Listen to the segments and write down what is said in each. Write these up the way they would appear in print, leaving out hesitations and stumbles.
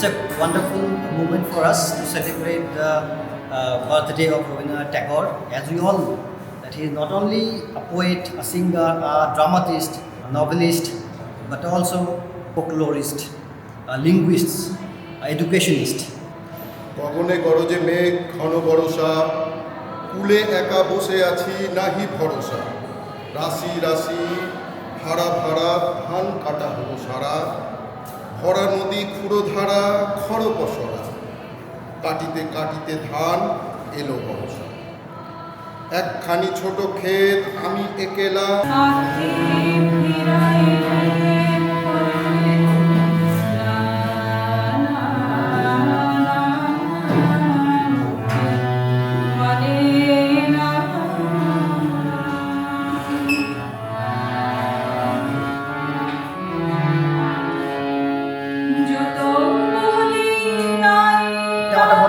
It's a wonderful moment for us to celebrate the birthday of Rabindranath Tagore. As we all know, that he is not only a poet, a singer, a dramatist, a novelist, but also folklorist, a linguist, a educationist. গগনে গরজে মেঘ ঘন বরষা, কুলে একা বসে আছি নাহি ভরসা, রাশি রাশি ভাড়া ভাড়া ধান কাটা হলো সারা, ভরা নদী ক্ষুরধারা খড়পসরা, কাটিতে কাটিতে ধান এলো বরষা। একখানি ছোট ক্ষেত আমি একেলা,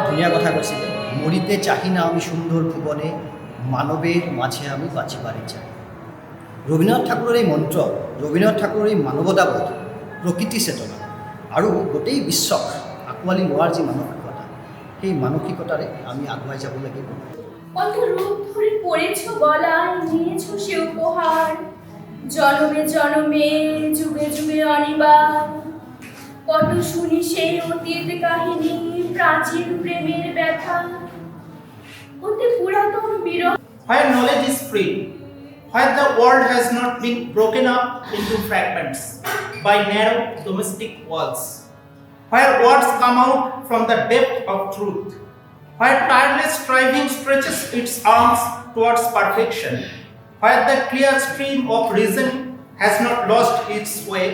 ধুনীয়া কথা কৈছিলে, মরিতে চাহি না আমি সুন্দর ভুবনে, মানবের মাঝে আমি বাঁচিবারে চাই। ৰবীন্দ্ৰনাথ ঠাকুৰৰ এই মন্ত্ৰ, ৰবীন্দ্ৰনাথ ঠাকুৰৰ এই মানৱতাবোধ, প্ৰকৃতি চেতনা আৰু গোটেই বিশ্বক আঁকোৱালি লোৱাৰ যি মানসিকতা, সেই মানসিকতাৰে আমি আগুৱাই যাব লাগিব। কত রূপ ধরে পড়েছ গলায়, নিয়েছ সে উপহার, জনমে জনমে যুগে যুগে অনিবার। কত শুনি সেই অতীত কাহিনী, প্রাচীন প্রেমের ব্যথা, অতি পুরাতন বিরহ। Where knowledge is free, where the world has not been broken up into fragments by narrow domestic walls, where words come out from the depth of truth, where tireless striving stretches its arms towards perfection, where the clear stream of reason has not lost its way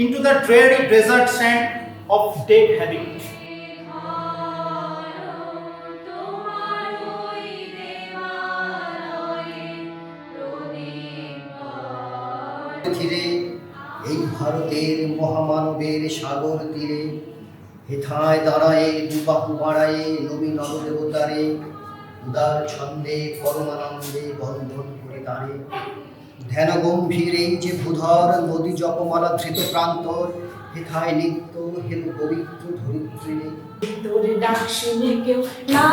into the dreary desert sand of dead habit. ধীরে এই ভারতের মহামানবের সাগর তীরে, হেথায় দাঁড়ায়ে দুবাহু বাড়ায়ে নবী নবদেবতারে, উদার ছন্দে পরমানন্দে বন্ধন করে দাঁড়ে। ধ্যান গম্ভীর এই যে ভূধর নদী জপমালা ধৃত প্রান্তর, হেথায় নিত্য হেল পবিত্র ধরিত্রী। তোর ডাক শুনে কেউ না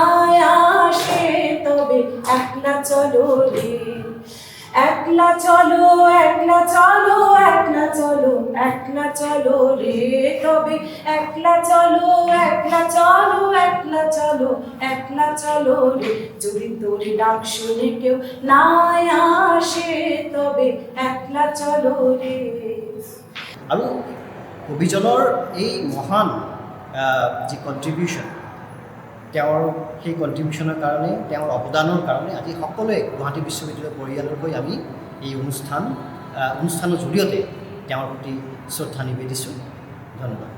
আসে, তবে একলা চলো রে, একলা চলো, একলা চলো, একলা চলো, একলা চলো রে, তবে একলা চলো, একলা চলো, একলা চলো, একলা চলো রে। যদি তোর ডাক শুনে কেউ না আসে, তবে একলা চলো রে। আৰু কবিজনৰ এই মহান যি কণ্ট্ৰিবিউশ্যন, তেওঁৰ সেই কণ্ট্ৰিবিউশ্যনৰ কাৰণে, তেওঁৰ অৱদানৰ কাৰণে আজি সকলোৱে গুৱাহাটী বিশ্ববিদ্যালয় পৰিয়ালৰ হৈ আমি এই অনুষ্ঠানৰ জৰিয়তে তেওঁৰ প্ৰতি শ্ৰদ্ধা নিবেদিছোঁ। ধন্যবাদ।